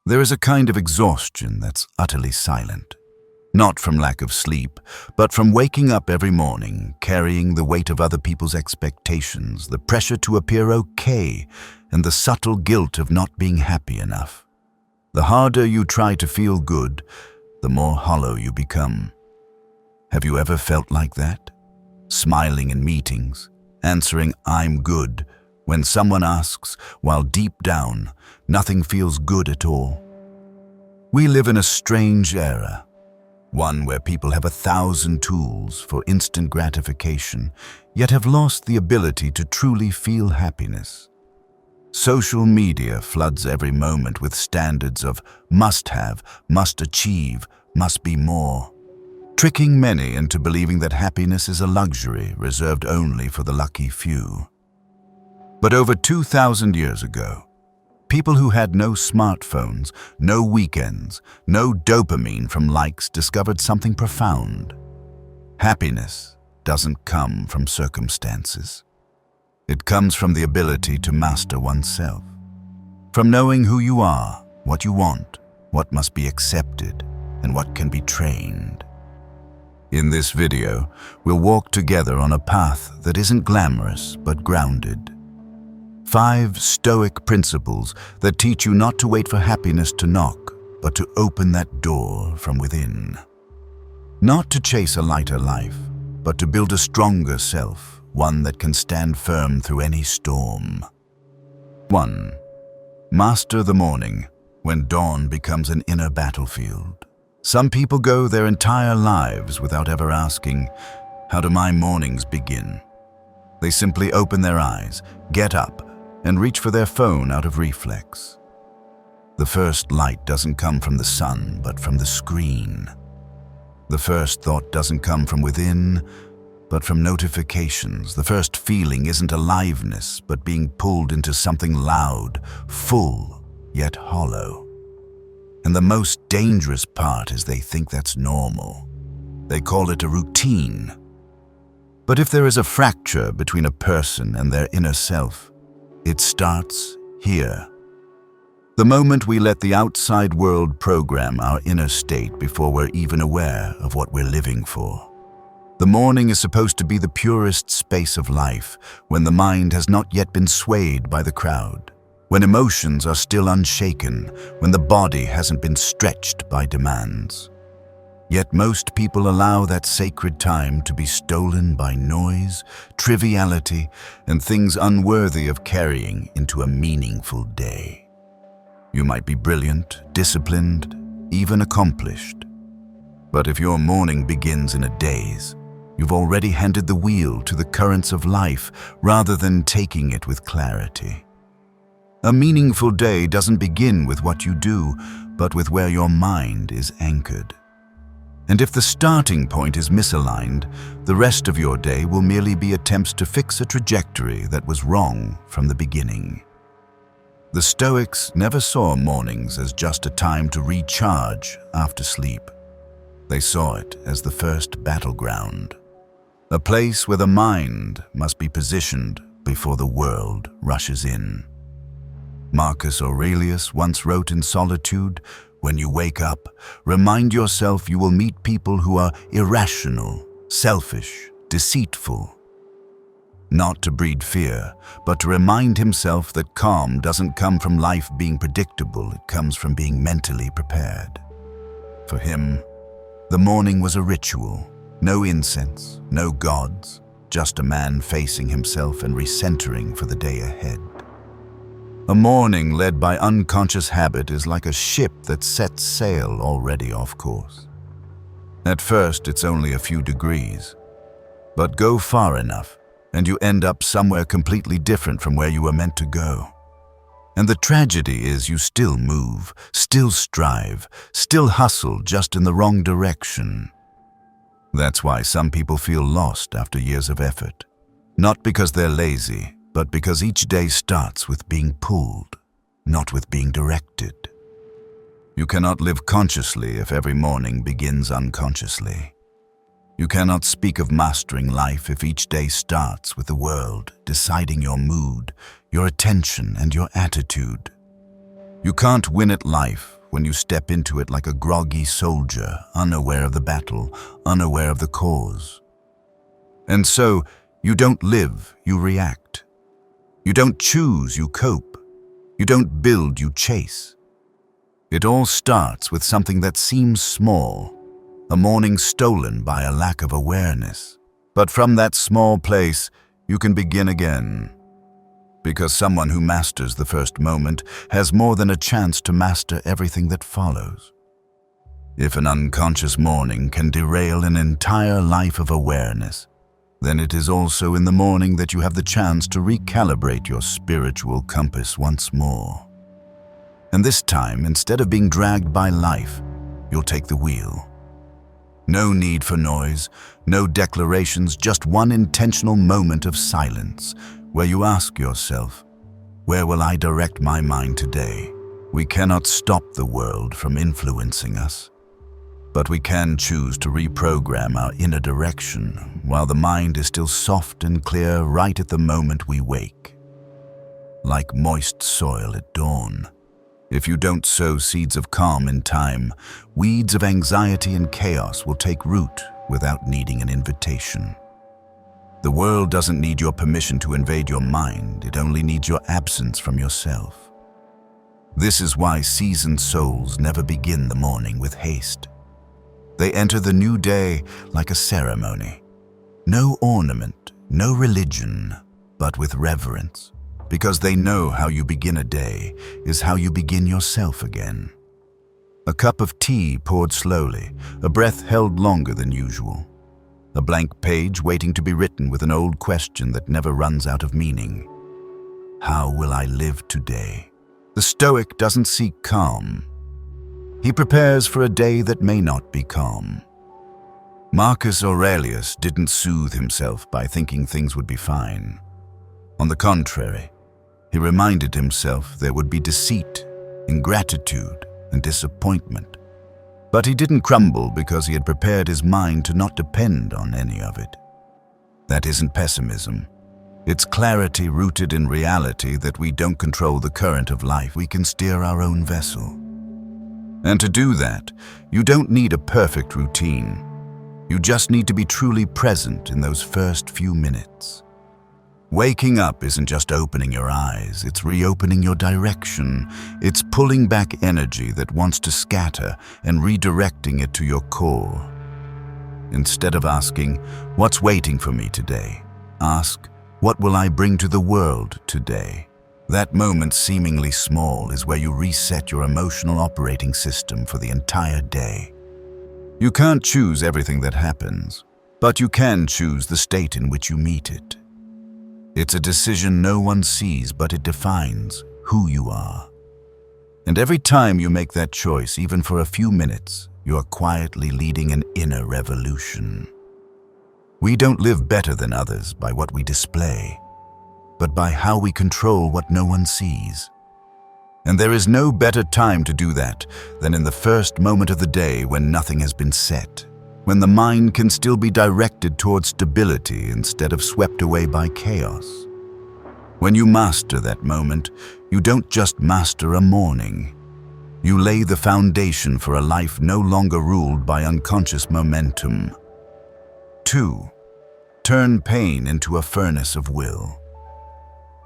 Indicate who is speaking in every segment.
Speaker 1: There is a kind of exhaustion that's utterly silent. Not from lack of sleep, but from waking up every morning, carrying the weight of other people's expectations, the pressure to appear okay, and the subtle guilt of not being happy enough. The harder you try to feel good, the more hollow you become. Have you ever felt like that? Smiling in meetings, answering "I'm good" when someone asks, while deep down, nothing feels good at all. We live in a strange era, one where people have 1,000 tools for instant gratification, yet have lost the ability to truly feel happiness. Social media floods every moment with standards of must have, must achieve, must be more, tricking many into believing that happiness is a luxury reserved only for the lucky few. But over 2,000 years ago, people who had no smartphones, no weekends, no dopamine from likes discovered something profound. Happiness doesn't come from circumstances. It comes from the ability to master oneself. From knowing who you are, what you want, what must be accepted, and what can be trained. In this video, we'll walk together on a path that isn't glamorous but grounded. 5 Stoic principles that teach you not to wait for happiness to knock, but to open that door from within. Not to chase a lighter life, but to build a stronger self, one that can stand firm through any storm. 1. Master the morning, when dawn becomes an inner battlefield. Some people go their entire lives without ever asking, "How do my mornings begin?" They simply open their eyes, get up, and reach for their phone out of reflex. The first light doesn't come from the sun, but from the screen. The first thought doesn't come from within, but from notifications. The first feeling isn't aliveness, but being pulled into something loud, full, yet hollow. And the most dangerous part is they think that's normal. They call it a routine. But if there is a fracture between a person and their inner self, it starts here. The moment we let the outside world program our inner state before we're even aware of what we're living for. The morning is supposed to be the purest space of life, when the mind has not yet been swayed by the crowd, when emotions are still unshaken, when the body hasn't been stretched by demands. Yet most people allow that sacred time to be stolen by noise, triviality, and things unworthy of carrying into a meaningful day. You might be brilliant, disciplined, even accomplished. But if your morning begins in a daze, you've already handed the wheel to the currents of life rather than taking it with clarity. A meaningful day doesn't begin with what you do, but with where your mind is anchored. And if the starting point is misaligned, the rest of your day will merely be attempts to fix a trajectory that was wrong from the beginning. The Stoics never saw mornings as just a time to recharge after sleep. They saw it as the first battleground, a place where the mind must be positioned before the world rushes in. Marcus Aurelius once wrote in solitude, "When you wake up, remind yourself you will meet people who are irrational, selfish, deceitful." Not to breed fear, but to remind himself that calm doesn't come from life being predictable, it comes from being mentally prepared. For him, the morning was a ritual, no incense, no gods, just a man facing himself and recentering for the day ahead. A morning led by unconscious habit is like a ship that sets sail already off course. At first, it's only a few degrees, but go far enough, and you end up somewhere completely different from where you were meant to go. And the tragedy is you still move, still strive, still hustle, just in the wrong direction. That's why some people feel lost after years of effort. Not because they're lazy, but because each day starts with being pulled, not with being directed. You cannot live consciously if every morning begins unconsciously. You cannot speak of mastering life if each day starts with the world deciding your mood, your attention, and your attitude. You can't win at life when you step into it like a groggy soldier, unaware of the battle, unaware of the cause. And so, you don't live, you react. You don't choose, you cope. You don't build, you chase. It all starts with something that seems small, a morning stolen by a lack of awareness. But from that small place, you can begin again. Because someone who masters the first moment has more than a chance to master everything that follows. If an unconscious morning can derail an entire life of awareness, then it is also in the morning that you have the chance to recalibrate your spiritual compass once more. And this time, instead of being dragged by life, you'll take the wheel. No need for noise, no declarations, just one intentional moment of silence where you ask yourself, where will I direct my mind today? We cannot stop the world from influencing us, but we can choose to reprogram our inner direction while the mind is still soft and clear right at the moment we wake. Like moist soil at dawn. If you don't sow seeds of calm in time, weeds of anxiety and chaos will take root without needing an invitation. The world doesn't need your permission to invade your mind, it only needs your absence from yourself. This is why seasoned souls never begin the morning with haste. They enter the new day like a ceremony. No ornament, no religion, but with reverence. Because they know how you begin a day is how you begin yourself again. A cup of tea poured slowly, a breath held longer than usual. A blank page waiting to be written with an old question that never runs out of meaning. How will I live today? The Stoic doesn't seek calm. He prepares for a day that may not be calm. Marcus Aurelius didn't soothe himself by thinking things would be fine. On the contrary, he reminded himself there would be deceit, ingratitude, and disappointment. But he didn't crumble because he had prepared his mind to not depend on any of it. That isn't pessimism. It's clarity rooted in reality that we don't control the current of life. We can steer our own vessel. And to do that, you don't need a perfect routine. You just need to be truly present in those first few minutes. Waking up isn't just opening your eyes, it's reopening your direction. It's pulling back energy that wants to scatter and redirecting it to your core. Instead of asking, what's waiting for me today? Ask, what will I bring to the world today? That moment, seemingly small, is where you reset your emotional operating system for the entire day. You can't choose everything that happens, but you can choose the state in which you meet it. It's a decision no one sees, but it defines who you are. And every time you make that choice, even for a few minutes, you are quietly leading an inner revolution. We don't live better than others by what we display, but by how we control what no one sees. And there is no better time to do that than in the first moment of the day when nothing has been set. When the mind can still be directed towards stability instead of swept away by chaos. When you master that moment, you don't just master a morning. You lay the foundation for a life no longer ruled by unconscious momentum. 2. Turn pain into a furnace of will.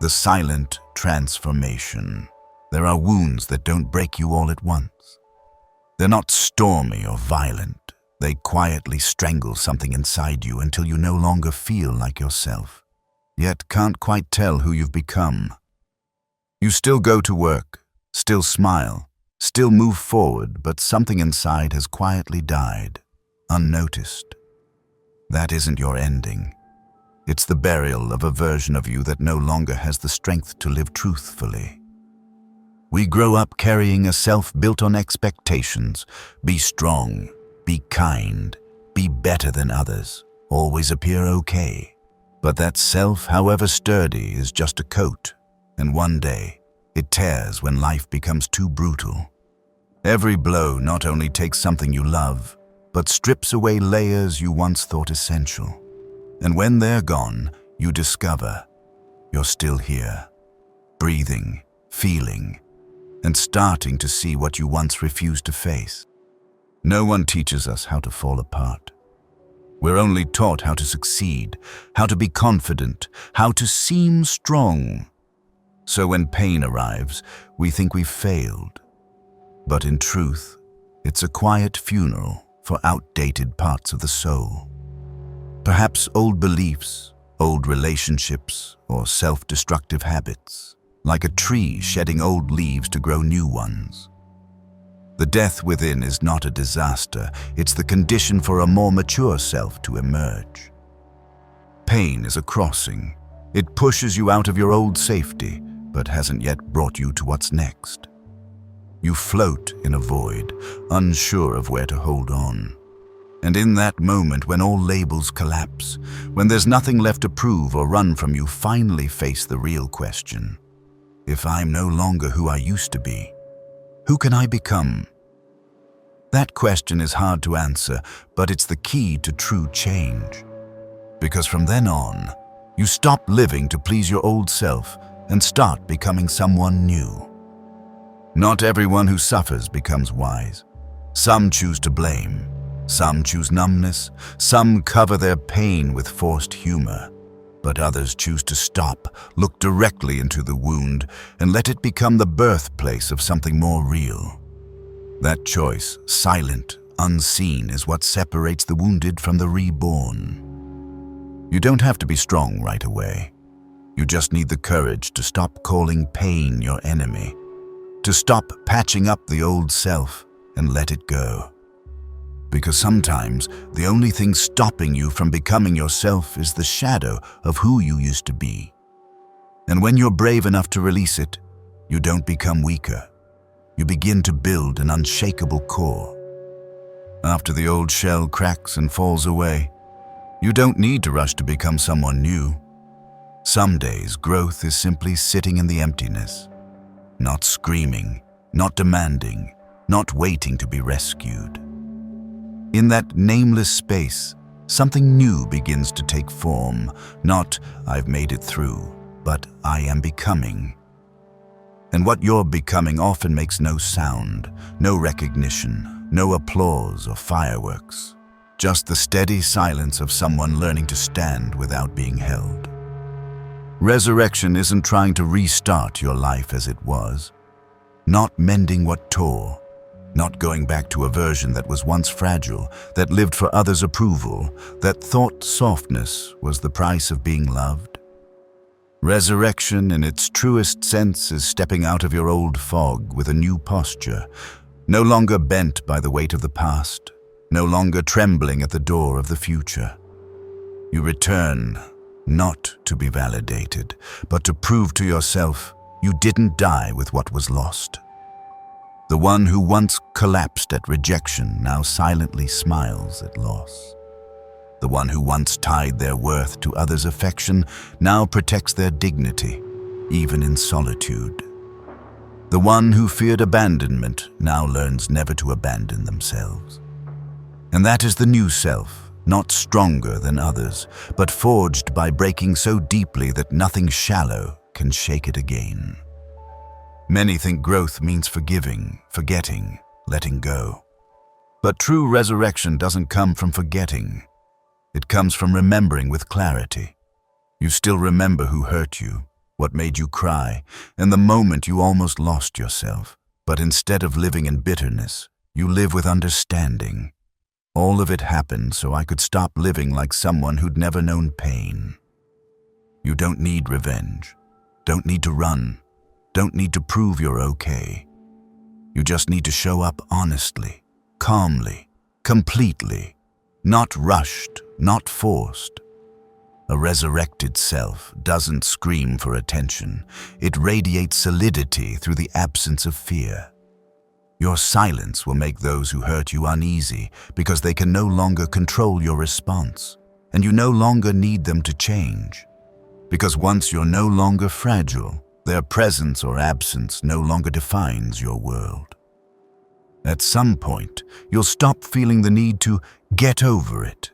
Speaker 1: The silent transformation. There are wounds that don't break you all at once. They're not stormy or violent. They quietly strangle something inside you until you no longer feel like yourself, yet can't quite tell who you've become. You still go to work, still smile, still move forward, but something inside has quietly died, unnoticed. That isn't your ending. It's the burial of a version of you that no longer has the strength to live truthfully. We grow up carrying a self built on expectations. Be strong. Be kind, be better than others, always appear okay. But that self, however sturdy, is just a coat, and one day, it tears when life becomes too brutal. Every blow not only takes something you love, but strips away layers you once thought essential. And when they're gone, you discover you're still here, breathing, feeling, and starting to see what you once refused to face. No one teaches us how to fall apart. We're only taught how to succeed, how to be confident, how to seem strong. So when pain arrives, we think we've failed. But in truth, it's a quiet funeral for outdated parts of the soul. Perhaps old beliefs, old relationships, or self-destructive habits, like a tree shedding old leaves to grow new ones. The death within is not a disaster, it's the condition for a more mature self to emerge. Pain is a crossing. It pushes you out of your old safety, but hasn't yet brought you to what's next. You float in a void, unsure of where to hold on. And in that moment when all labels collapse, when there's nothing left to prove or run from, you finally face the real question. If I'm no longer who I used to be, who can I become? That question is hard to answer, but it's the key to true change. Because from then on, you stop living to please your old self and start becoming someone new. Not everyone who suffers becomes wise. Some choose to blame. Some choose numbness. Some cover their pain with forced humor. But others choose to stop, look directly into the wound, and let it become the birthplace of something more real. That choice, silent, unseen, is what separates the wounded from the reborn. You don't have to be strong right away. You just need the courage to stop calling pain your enemy, to stop patching up the old self and let it go. Because sometimes the only thing stopping you from becoming yourself is the shadow of who you used to be. And when you're brave enough to release it, you don't become weaker. You begin to build an unshakable core. After the old shell cracks and falls away, you don't need to rush to become someone new. Some days, growth is simply sitting in the emptiness, not screaming, not demanding, not waiting to be rescued. In that nameless space, something new begins to take form, not "I've made it through," but "I am becoming." And what you're becoming often makes no sound, no recognition, no applause or fireworks, just the steady silence of someone learning to stand without being held. Resurrection isn't trying to restart your life as it was, not mending what tore, not going back to a version that was once fragile, that lived for others' approval, that thought softness was the price of being loved. Resurrection in its truest sense is stepping out of your old fog with a new posture, no longer bent by the weight of the past, no longer trembling at the door of the future. You return, not to be validated, but to prove to yourself you didn't die with what was lost. The one who once collapsed at rejection now silently smiles at loss. The one who once tied their worth to others' affection now protects their dignity, even in solitude. The one who feared abandonment now learns never to abandon themselves. And that is the new self, not stronger than others, but forged by breaking so deeply that nothing shallow can shake it again. Many think growth means forgiving, forgetting, letting go. But true resurrection doesn't come from forgetting. It comes from remembering with clarity. You still remember who hurt you, what made you cry, and the moment you almost lost yourself. But instead of living in bitterness, you live with understanding. All of it happened so I could stop living like someone who'd never known pain. You don't need revenge, don't need to run, don't need to prove you're okay. You just need to show up honestly, calmly, completely, not rushed, not forced. A resurrected self doesn't scream for attention. It radiates solidity through the absence of fear. Your silence will make those who hurt you uneasy because they can no longer control your response, and you no longer need them to change. Because once you're no longer fragile, their presence or absence no longer defines your world. At some point, you'll stop feeling the need to get over it,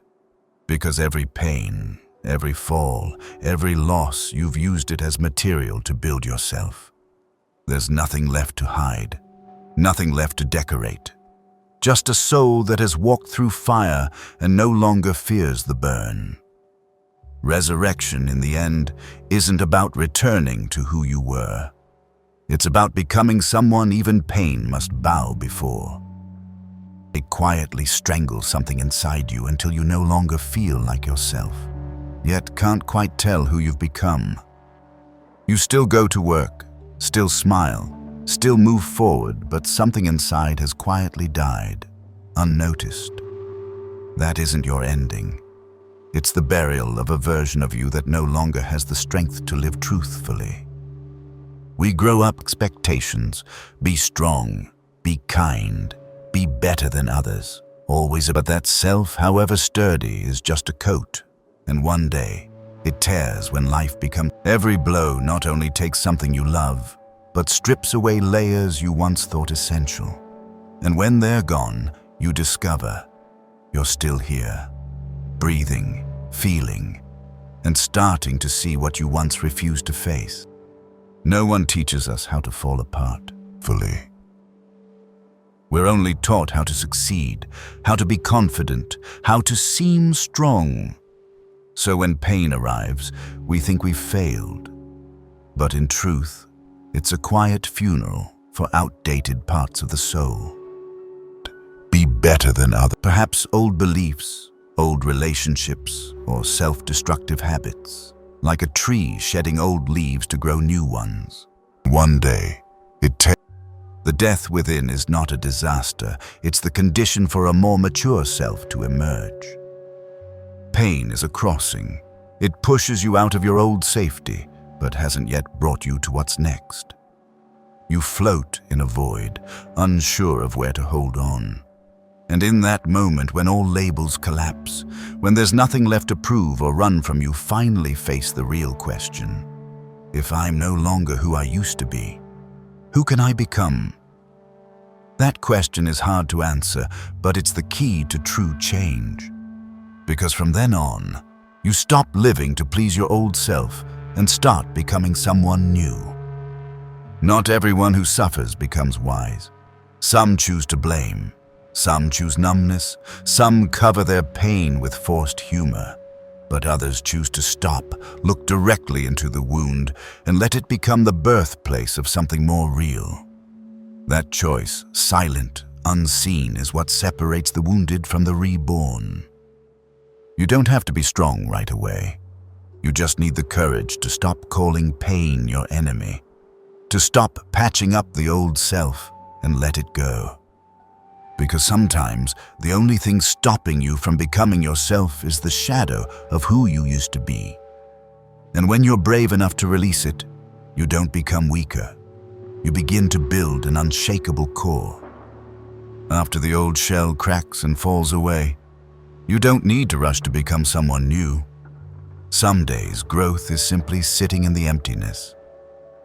Speaker 1: because every pain, every fall, every loss, you've used it as material to build yourself. There's nothing left to hide, nothing left to decorate. Just a soul that has walked through fire and no longer fears the burn. Resurrection, in the end, isn't about returning to who you were. It's about becoming someone even pain must bow before. It quietly strangles something inside you until you no longer feel like yourself, yet can't quite tell who you've become. You still go to work, still smile, still move forward, but something inside has quietly died, unnoticed. That isn't your ending. It's the burial of a version of you that no longer has the strength to live truthfully. We grow up expectations: be strong, be kind, be better than others, always. But that self, however sturdy, is just a coat, and one day it tears when life becomes. Every blow not only takes something you love, but strips away layers you once thought essential. And when they're gone, you discover you're still here, breathing, feeling, and starting to see what you once refused to face. No one teaches us how to fall apart fully. We're only taught how to succeed, how to be confident, how to seem strong. So when pain arrives, we think we've failed. But in truth, it's a quiet funeral for outdated parts of the soul. Be better than others. Perhaps old beliefs, old relationships, or self-destructive habits, like a tree shedding old leaves to grow new ones. One day, the death within is not a disaster, it's the condition for a more mature self to emerge. Pain is a crossing. It pushes you out of your old safety, but hasn't yet brought you to what's next. You float in a void, unsure of where to hold on. And in that moment, when all labels collapse, when there's nothing left to prove or run from, you finally face the real question. If I'm no longer who I used to be, who can I become? That question is hard to answer, but it's the key to true change. Because from then on, you stop living to please your old self and start becoming someone new. Not everyone who suffers becomes wise. Some choose to blame. Some choose numbness, some cover their pain with forced humor, but others choose to stop, look directly into the wound, and let it become the birthplace of something more real. That choice, silent, unseen, is what separates the wounded from the reborn. You don't have to be strong right away. You just need the courage to stop calling pain your enemy, to stop patching up the old self and let it go. Because sometimes the only thing stopping you from becoming yourself is the shadow of who you used to be. And when you're brave enough to release it, you don't become weaker. You begin to build an unshakable core. After the old shell cracks and falls away, you don't need to rush to become someone new. Some days, growth is simply sitting in the emptiness,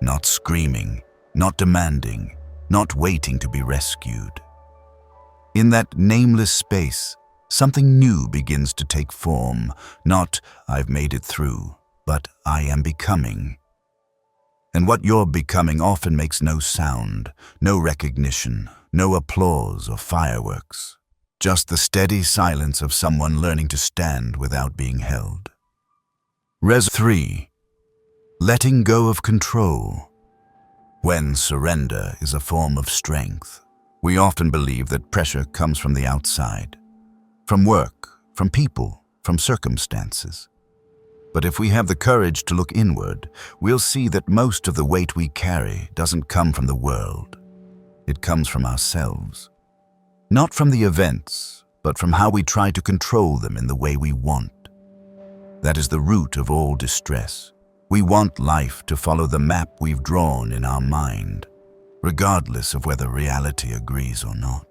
Speaker 1: not screaming, not demanding, not waiting to be rescued. In that nameless space, something new begins to take form. Not, I've made it through, but I am becoming. And what you're becoming often makes no sound, no recognition, no applause or fireworks. Just the steady silence of someone learning to stand without being held. 3. Letting go of control. When surrender is a form of strength, we often believe that pressure comes from the outside, from work, from people, from circumstances. But if we have the courage to look inward, we'll see that most of the weight we carry doesn't come from the world. It comes from ourselves. Not from the events, but from how we try to control them in the way we want. That is the root of all distress. We want life to follow the map we've drawn in our mind, regardless of whether reality agrees or not.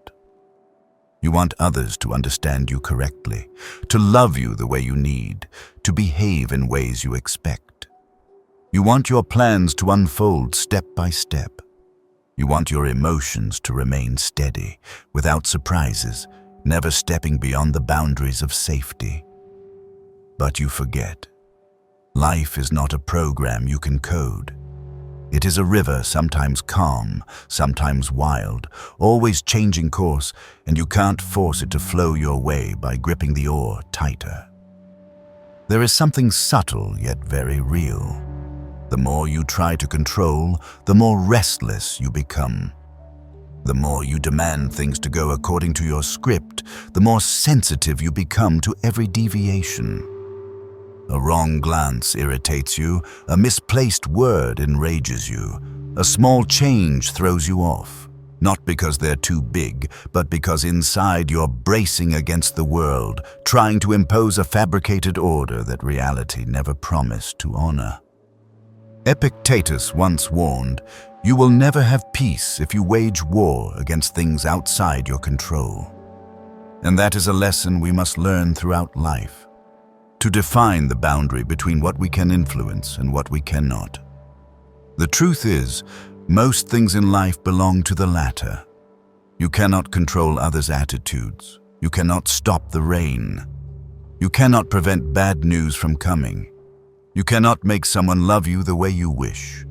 Speaker 1: You want others to understand you correctly, to love you the way you need, to behave in ways you expect. You want your plans to unfold step by step. You want your emotions to remain steady, without surprises, never stepping beyond the boundaries of safety. But you forget. Life is not a program you can code. It is a river, sometimes calm, sometimes wild, always changing course, and you can't force it to flow your way by gripping the oar tighter. There is something subtle yet very real. The more you try to control, the more restless you become. The more you demand things to go according to your script, the more sensitive you become to every deviation. A wrong glance irritates you, a misplaced word enrages you, a small change throws you off, not because they're too big, but because inside you're bracing against the world, trying to impose a fabricated order that reality never promised to honor. Epictetus once warned, "You will never have peace if you wage war against things outside your control." And that is a lesson we must learn throughout life. To define the boundary between what we can influence and what we cannot. The truth is, most things in life belong to the latter. You cannot control others' attitudes. You cannot stop the rain. You cannot prevent bad news from coming. You cannot make someone love you the way you wish.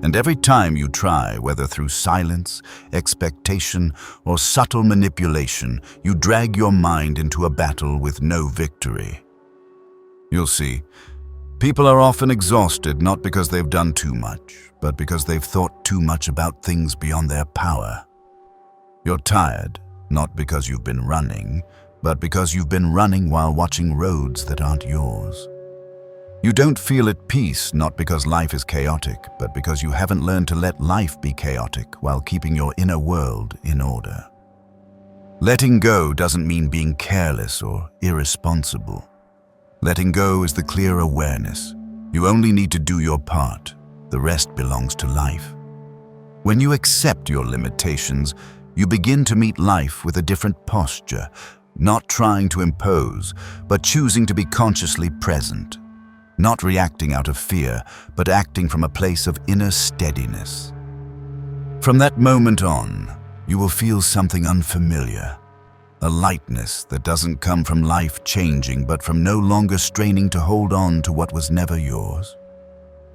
Speaker 1: And every time you try, whether through silence, expectation, or subtle manipulation, you drag your mind into a battle with no victory. You'll see, people are often exhausted not because they've done too much, but because they've thought too much about things beyond their power. You're tired, not because you've been running, but because you've been running while watching roads that aren't yours. You don't feel at peace not because life is chaotic, but because you haven't learned to let life be chaotic while keeping your inner world in order. Letting go doesn't mean being careless or irresponsible. Letting go is the clear awareness. You only need to do your part. The rest belongs to life. When you accept your limitations, you begin to meet life with a different posture, not trying to impose, but choosing to be consciously present. Not reacting out of fear, but acting from a place of inner steadiness. From that moment on, you will feel something unfamiliar. A lightness that doesn't come from life changing, but from no longer straining to hold on to what was never yours.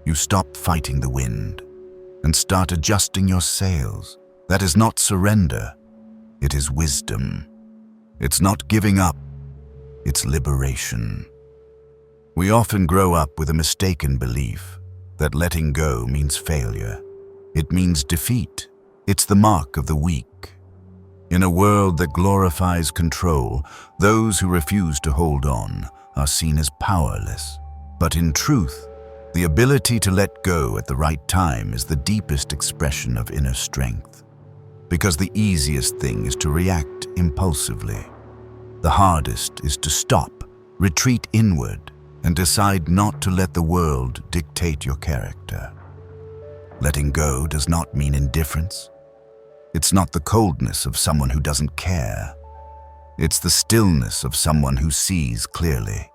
Speaker 1: You stop fighting the wind and start adjusting your sails. That is not surrender. It is wisdom. It's not giving up. It's liberation. We often grow up with a mistaken belief that letting go means failure. It means defeat. It's the mark of the weak. In a world that glorifies control, those who refuse to hold on are seen as powerless. But in truth, the ability to let go at the right time is the deepest expression of inner strength. Because the easiest thing is to react impulsively. The hardest is to stop, retreat inward, and decide not to let the world dictate your character. Letting go does not mean indifference. It's not the coldness of someone who doesn't care. It's the stillness of someone who sees clearly.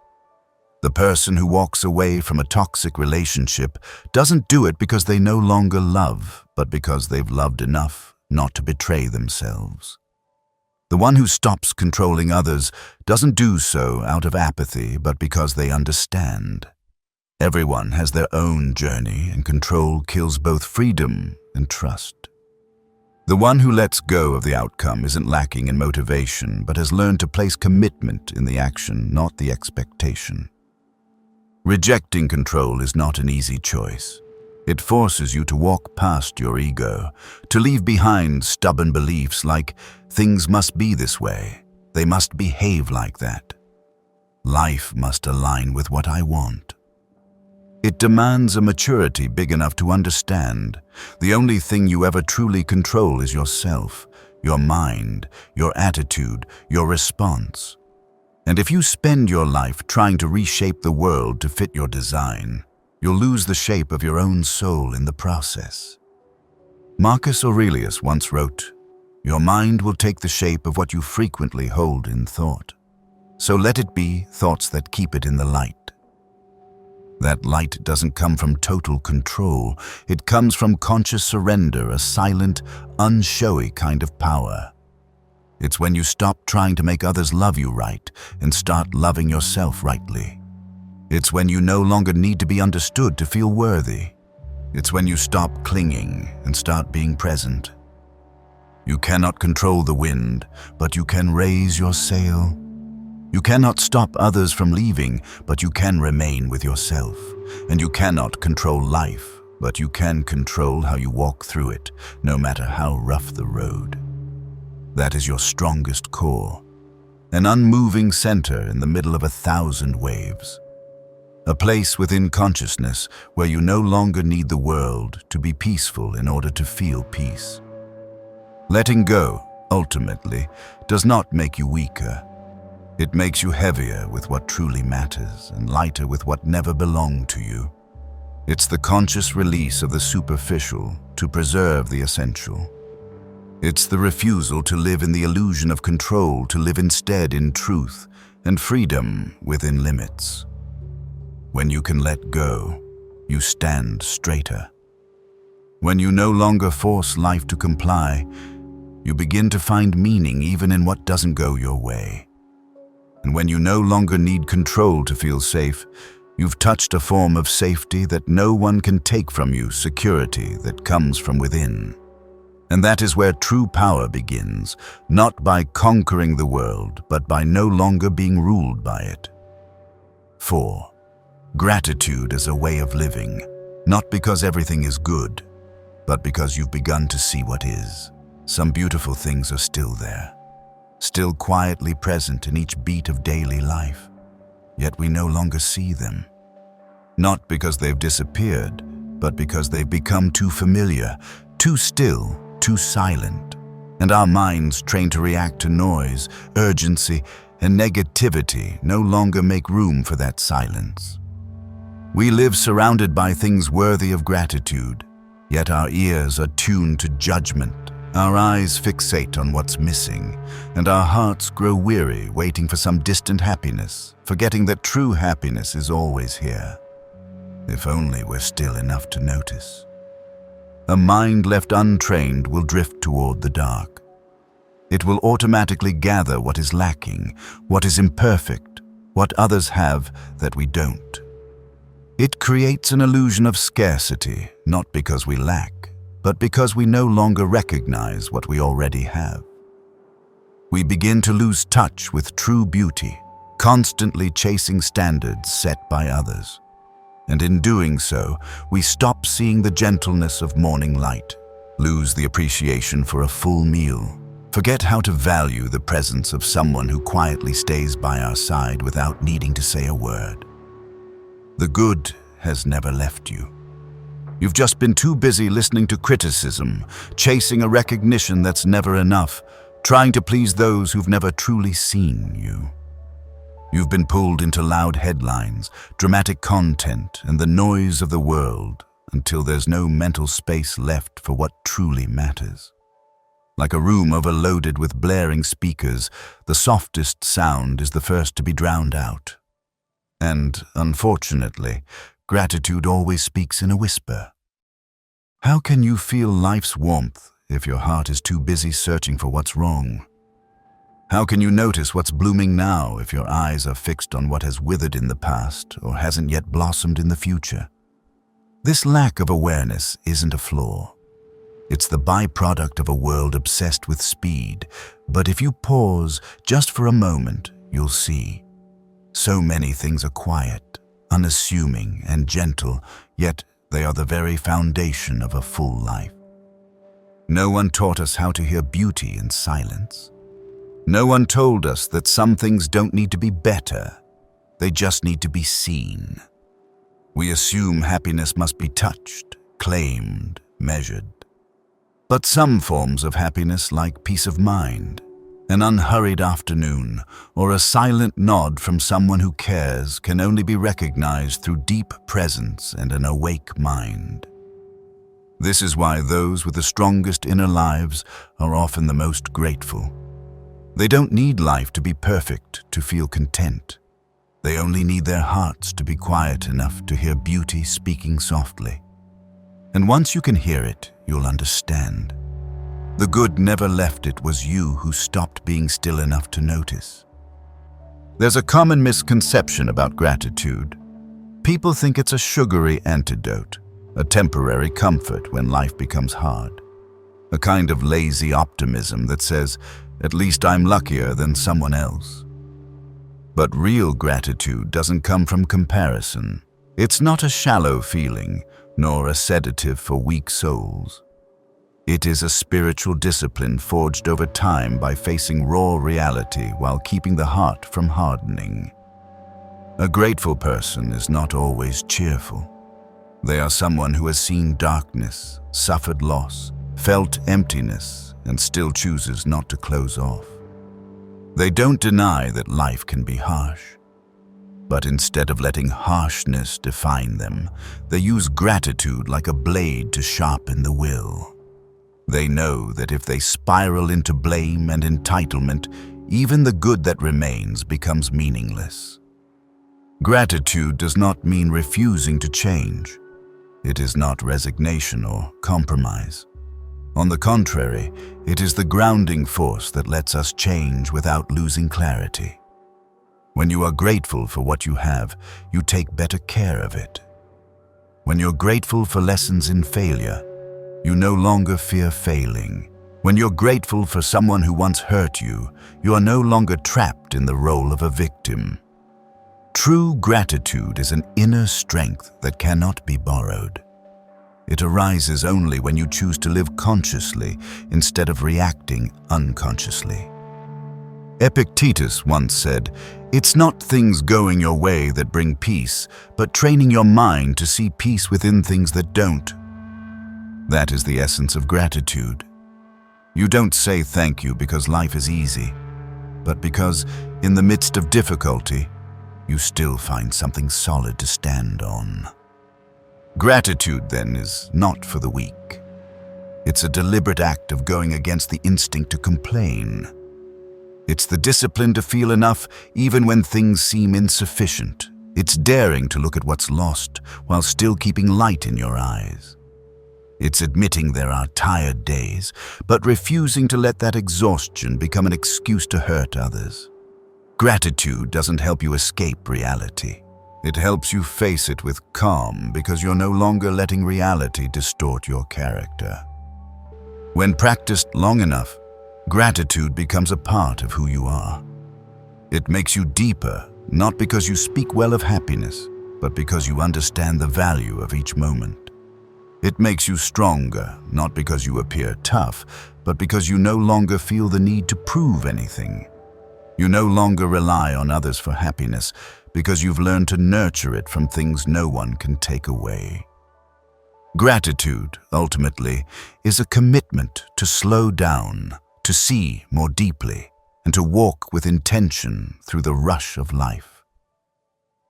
Speaker 1: The person who walks away from a toxic relationship doesn't do it because they no longer love, but because they've loved enough not to betray themselves. The one who stops controlling others doesn't do so out of apathy, but because they understand. Everyone has their own journey, and control kills both freedom and trust. The one who lets go of the outcome isn't lacking in motivation, but has learned to place commitment in the action, not the expectation. Rejecting control is not an easy choice. It forces you to walk past your ego, to leave behind stubborn beliefs like, things must be this way, they must behave like that. Life must align with what I want. It demands a maturity big enough to understand the only thing you ever truly control is yourself, your mind, your attitude, your response. And if you spend your life trying to reshape the world to fit your design, you'll lose the shape of your own soul in the process. Marcus Aurelius once wrote, "Your mind will take the shape of what you frequently hold in thought. So let it be thoughts that keep it in the light." That light doesn't come from total control. It comes from conscious surrender, a silent, unshowy kind of power. It's when you stop trying to make others love you right and start loving yourself rightly. It's when you no longer need to be understood to feel worthy. It's when you stop clinging and start being present. You cannot control the wind, but you can raise your sail. You cannot stop others from leaving, but you can remain with yourself. And you cannot control life, but you can control how you walk through it, no matter how rough the road. That is your strongest core, an unmoving center in the middle of 1,000 waves. A place within consciousness where you no longer need the world to be peaceful in order to feel peace. Letting go, ultimately, does not make you weaker. It makes you heavier with what truly matters and lighter with what never belonged to you. It's the conscious release of the superficial to preserve the essential. It's the refusal to live in the illusion of control, to live instead in truth and freedom within limits. When you can let go, you stand straighter. When you no longer force life to comply, you begin to find meaning even in what doesn't go your way. And when you no longer need control to feel safe, you've touched a form of safety that no one can take from you, security that comes from within. And that is where true power begins, not by conquering the world, but by no longer being ruled by it. 4. Gratitude as a way of living, not because everything is good, but because you've begun to see what is. Some beautiful things are still there, still quietly present in each beat of daily life, yet we no longer see them. Not because they've disappeared, but because they've become too familiar, too still, too silent, and our minds, trained to react to noise, urgency, and negativity, no longer make room for that silence. We live surrounded by things worthy of gratitude, yet our ears are tuned to judgment. Our eyes fixate on what's missing, and our hearts grow weary waiting for some distant happiness, forgetting that true happiness is always here. If only we're still enough to notice. A mind left untrained will drift toward the dark. It will automatically gather what is lacking, what is imperfect, what others have that we don't. It creates an illusion of scarcity, not because we lack, but because we no longer recognize what we already have. We begin to lose touch with true beauty, constantly chasing standards set by others. And in doing so, we stop seeing the gentleness of morning light, lose the appreciation for a full meal, forget how to value the presence of someone who quietly stays by our side without needing to say a word. The good has never left you. You've just been too busy listening to criticism, chasing a recognition that's never enough, trying to please those who've never truly seen you. You've been pulled into loud headlines, dramatic content, and the noise of the world until there's no mental space left for what truly matters. Like a room overloaded with blaring speakers, the softest sound is the first to be drowned out. And, unfortunately, gratitude always speaks in a whisper. How can you feel life's warmth if your heart is too busy searching for what's wrong? How can you notice what's blooming now if your eyes are fixed on what has withered in the past or hasn't yet blossomed in the future? This lack of awareness isn't a flaw. It's the byproduct of a world obsessed with speed. But if you pause just for a moment, you'll see. So many things are quiet, unassuming, and gentle, yet they are the very foundation of a full life. No one taught us how to hear beauty in silence. No one told us that some things don't need to be better, they just need to be seen. We assume happiness must be touched, claimed, measured. But some forms of happiness, like peace of mind, an unhurried afternoon, or a silent nod from someone who cares, can only be recognized through deep presence and an awake mind. This is why those with the strongest inner lives are often the most grateful. They don't need life to be perfect to feel content. They only need their hearts to be quiet enough to hear beauty speaking softly. And once you can hear it, you'll understand. The good never left, it was you who stopped being still enough to notice. There's a common misconception about gratitude. People think it's a sugary antidote, a temporary comfort when life becomes hard, a kind of lazy optimism that says, "At least I'm luckier than someone else." But real gratitude doesn't come from comparison. It's not a shallow feeling, nor a sedative for weak souls. It is a spiritual discipline forged over time by facing raw reality while keeping the heart from hardening. A grateful person is not always cheerful. They are someone who has seen darkness, suffered loss, felt emptiness, and still chooses not to close off. They don't deny that life can be harsh, but instead of letting harshness define them, they use gratitude like a blade to sharpen the will. They know that if they spiral into blame and entitlement, even the good that remains becomes meaningless. Gratitude does not mean refusing to change. It is not resignation or compromise. On the contrary, it is the grounding force that lets us change without losing clarity. When you are grateful for what you have, you take better care of it. When you're grateful for lessons in failure, you no longer fear failing. When you're grateful for someone who once hurt you, you are no longer trapped in the role of a victim. True gratitude is an inner strength that cannot be borrowed. It arises only when you choose to live consciously instead of reacting unconsciously. Epictetus once said, "It's not things going your way that bring peace, but training your mind to see peace within things that don't." That is the essence of gratitude. You don't say thank you because life is easy, but because, in the midst of difficulty, you still find something solid to stand on. Gratitude, then, is not for the weak. It's a deliberate act of going against the instinct to complain. It's the discipline to feel enough even when things seem insufficient. It's daring to look at what's lost while still keeping light in your eyes. It's admitting there are tired days, but refusing to let that exhaustion become an excuse to hurt others. Gratitude doesn't help you escape reality. It helps you face it with calm because you're no longer letting reality distort your character. When practiced long enough, gratitude becomes a part of who you are. It makes you deeper, not because you speak well of happiness, but because you understand the value of each moment. It makes you stronger, not because you appear tough, but because you no longer feel the need to prove anything. You no longer rely on others for happiness because you've learned to nurture it from things no one can take away. Gratitude, ultimately, is a commitment to slow down, to see more deeply, and to walk with intention through the rush of life.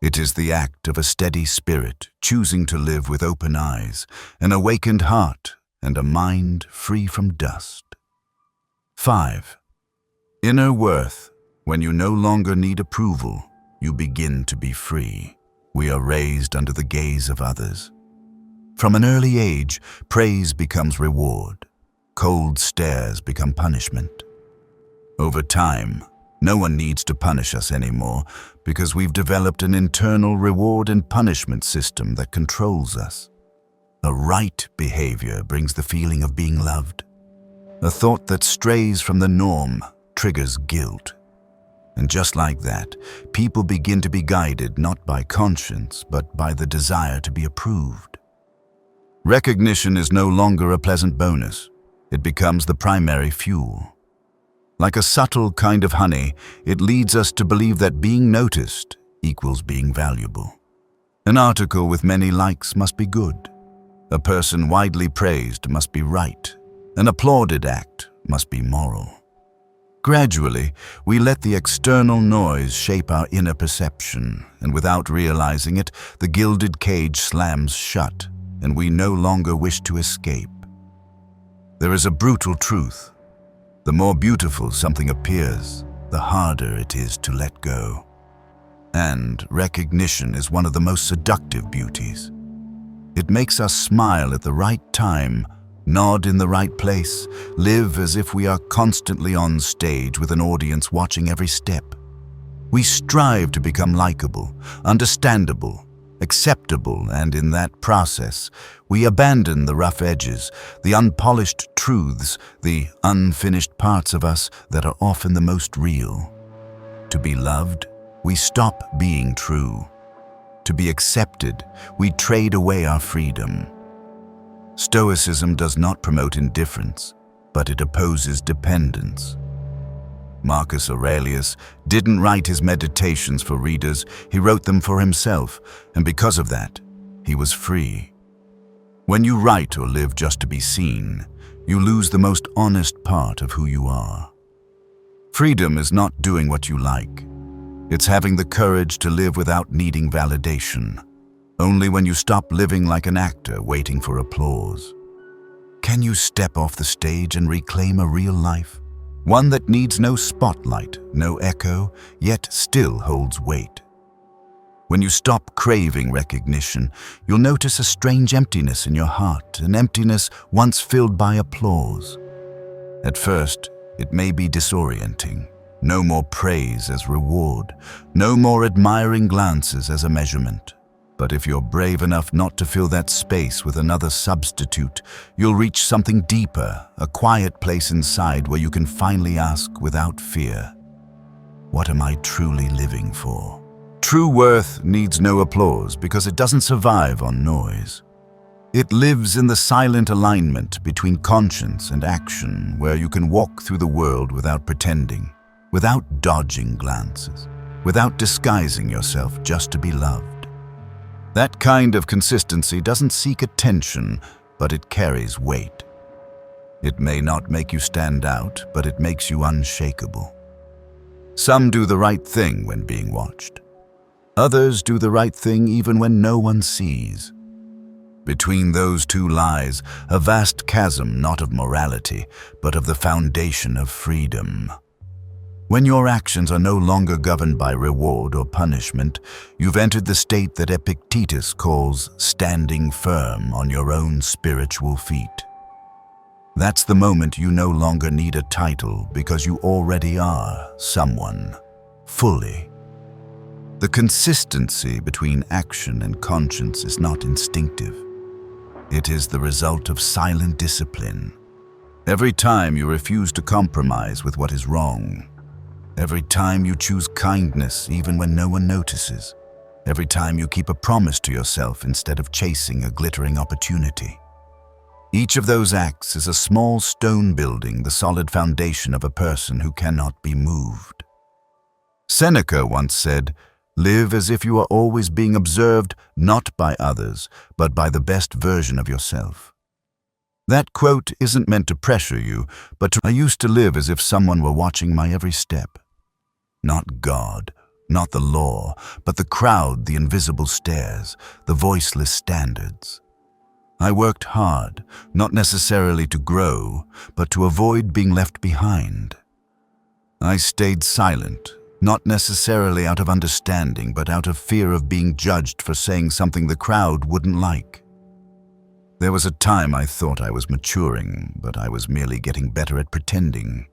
Speaker 1: It is the act of a steady spirit choosing to live with open eyes, an awakened heart, and a mind free from dust. 5. Inner worth. When you no longer need approval, you begin to be free. We are raised under the gaze of others. From an early age, praise becomes reward. Cold stares become punishment. Over time, no one needs to punish us anymore because we've developed an internal reward and punishment system that controls us. A right behavior brings the feeling of being loved. A thought that strays from the norm triggers guilt. And just like that, people begin to be guided not by conscience, but by the desire to be approved. Recognition is no longer a pleasant bonus. It becomes the primary fuel. Like a subtle kind of honey, it leads us to believe that being noticed equals being valuable. An article with many likes must be good. A person widely praised must be right. An applauded act must be moral. Gradually, we let the external noise shape our inner perception, and without realizing it, the gilded cage slams shut, and we no longer wish to escape. There is a brutal truth. The more beautiful something appears, the harder it is to let go. And recognition is one of the most seductive beauties. It makes us smile at the right time, nod in the right place, live as if we are constantly on stage with an audience watching every step. We strive to become likable, understandable, acceptable, and in that process, we abandon the rough edges, the unpolished truths, the unfinished parts of us that are often the most real. To be loved, we stop being true. To be accepted, we trade away our freedom. Stoicism does not promote indifference, but it opposes dependence. Marcus Aurelius didn't write his meditations for readers, he wrote them for himself, and because of that, he was free. When you write or live just to be seen, you lose the most honest part of who you are. Freedom is not doing what you like. It's having the courage to live without needing validation. Only when you stop living like an actor waiting for applause. Can you step off the stage and reclaim a real life? One that needs no spotlight, no echo, yet still holds weight. When you stop craving recognition, you'll notice a strange emptiness in your heart, an emptiness once filled by applause. At first, it may be disorienting. No more praise as reward, no more admiring glances as a measurement. But if you're brave enough not to fill that space with another substitute, you'll reach something deeper, a quiet place inside where you can finally ask without fear, what am I truly living for? True worth needs no applause because it doesn't survive on noise. It lives in the silent alignment between conscience and action, where you can walk through the world without pretending, without dodging glances, without disguising yourself just to be loved. That kind of consistency doesn't seek attention, but it carries weight. It may not make you stand out, but it makes you unshakable. Some do the right thing when being watched. Others do the right thing even when no one sees. Between those two lies a vast chasm not of morality, but of the foundation of freedom. When your actions are no longer governed by reward or punishment, you've entered the state that Epictetus calls standing firm on your own spiritual feet. That's the moment you no longer need a title because you already are someone, fully. The consistency between action and conscience is not instinctive. It is the result of silent discipline. Every time you refuse to compromise with what is wrong, every time you choose kindness even when no one notices, every time you keep a promise to yourself instead of chasing a glittering opportunity. Each of those acts is a small stone building the solid foundation of a person who cannot be moved. Seneca once said, "Live as if you are always being observed, not by others, but by the best version of yourself." That quote isn't meant to pressure you, but I used to live as if someone were watching my every step. Not God, not the law, but the crowd, the invisible stares, the voiceless standards. I worked hard, not necessarily to grow, but to avoid being left behind. I stayed silent, not necessarily out of understanding, but out of fear of being judged for saying something the crowd wouldn't like. There was a time I thought I was maturing, but I was merely getting better at pretending.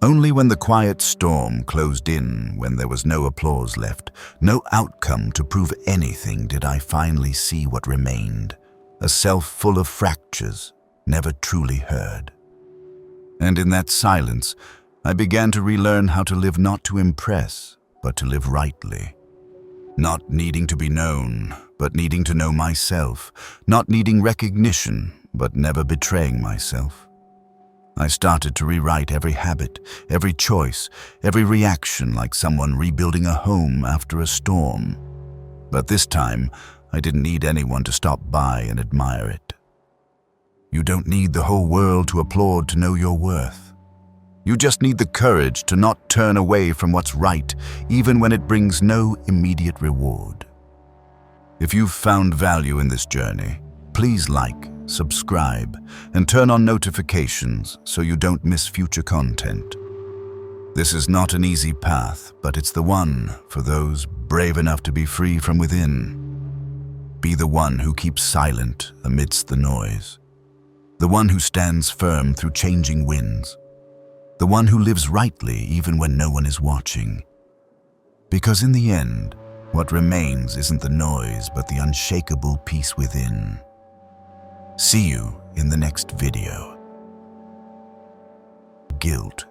Speaker 1: Only when the quiet storm closed in, when there was no applause left, no outcome to prove anything, did I finally see what remained. A self full of fractures, never truly heard. And in that silence, I began to relearn how to live not to impress, but to live rightly. Not needing to be known, but needing to know myself. Not needing recognition, but never betraying myself. I started to rewrite every habit, every choice, every reaction like someone rebuilding a home after a storm. But this time, I didn't need anyone to stop by and admire it. You don't need the whole world to applaud to know your worth. You just need the courage to not turn away from what's right, even when it brings no immediate reward. If you've found value in this journey, please like, subscribe, and turn on notifications so you don't miss future content. This is not an easy path, but it's the one for those brave enough to be free from within. Be the one who keeps silent amidst the noise. The one who stands firm through changing winds. The one who lives rightly even when no one is watching. Because in the end, What remains isn't the noise, but the unshakable peace within. See you in the next video. Guilt.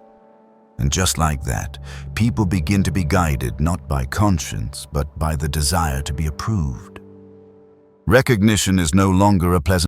Speaker 1: And just like that, people begin to be guided not by conscience, but by the desire to be approved. Recognition is no longer a pleasant